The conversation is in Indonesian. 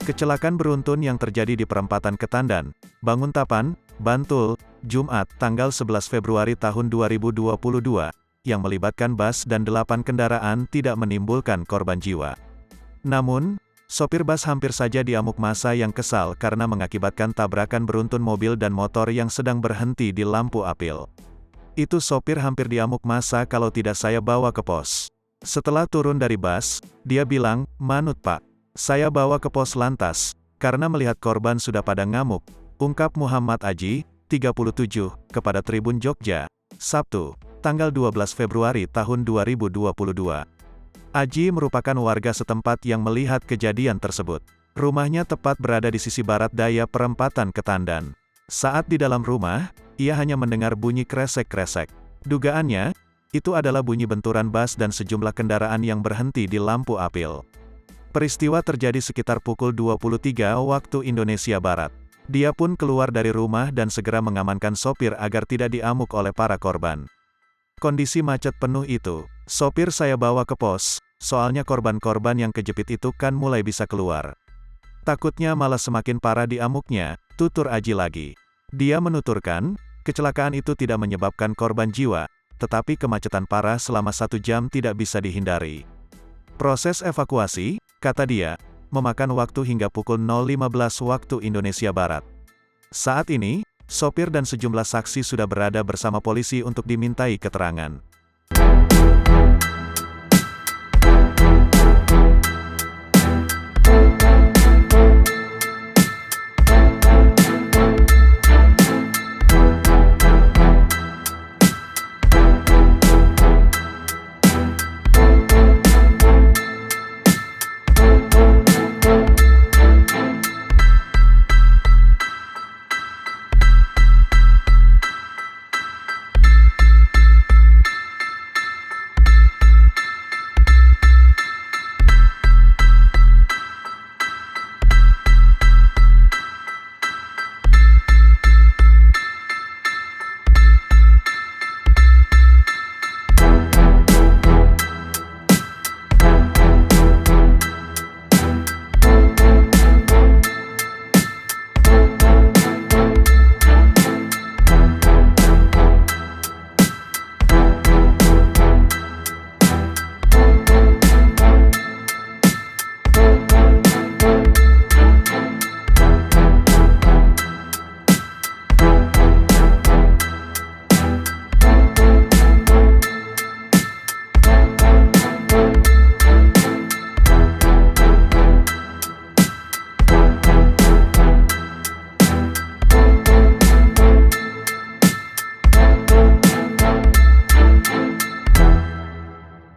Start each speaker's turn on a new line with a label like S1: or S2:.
S1: Kecelakaan beruntun yang terjadi di perempatan Ketandan, Banguntapan, Bantul, Jumat, tanggal 11 Februari tahun 2022, yang melibatkan bus dan 8 kendaraan tidak menimbulkan korban jiwa. Namun, sopir bus hampir saja diamuk massa yang kesal karena mengakibatkan tabrakan beruntun mobil dan motor yang sedang berhenti di lampu apil. Itu sopir hampir diamuk massa kalau tidak saya bawa ke pos. Setelah turun dari bus, dia bilang, "Manut Pak, saya bawa ke pos lantas, karena melihat korban sudah pada ngamuk," ungkap Muhammad Aji, 37, kepada Tribun Jogja, Sabtu, tanggal 12 Februari tahun 2022. Aji merupakan warga setempat yang melihat kejadian tersebut. Rumahnya tepat berada di sisi barat daya perempatan Ketandan. Saat di dalam rumah, ia hanya mendengar bunyi kresek-kresek. Dugaannya, itu adalah bunyi benturan bus dan sejumlah kendaraan yang berhenti di lampu apil. Peristiwa terjadi sekitar pukul 23 waktu Indonesia Barat. Dia pun keluar dari rumah dan segera mengamankan sopir agar tidak diamuk oleh para korban. Kondisi macet penuh itu, sopir saya bawa ke pos, soalnya korban-korban yang kejepit itu kan mulai bisa keluar. Takutnya malah semakin parah diamuknya, tutur Aji lagi. Dia menuturkan, kecelakaan itu tidak menyebabkan korban jiwa, tetapi kemacetan parah selama 1 jam tidak bisa dihindari. Proses evakuasi, kata dia, memakan waktu hingga pukul 0.15 waktu Indonesia Barat. Saat ini, sopir dan sejumlah saksi sudah berada bersama polisi untuk dimintai keterangan.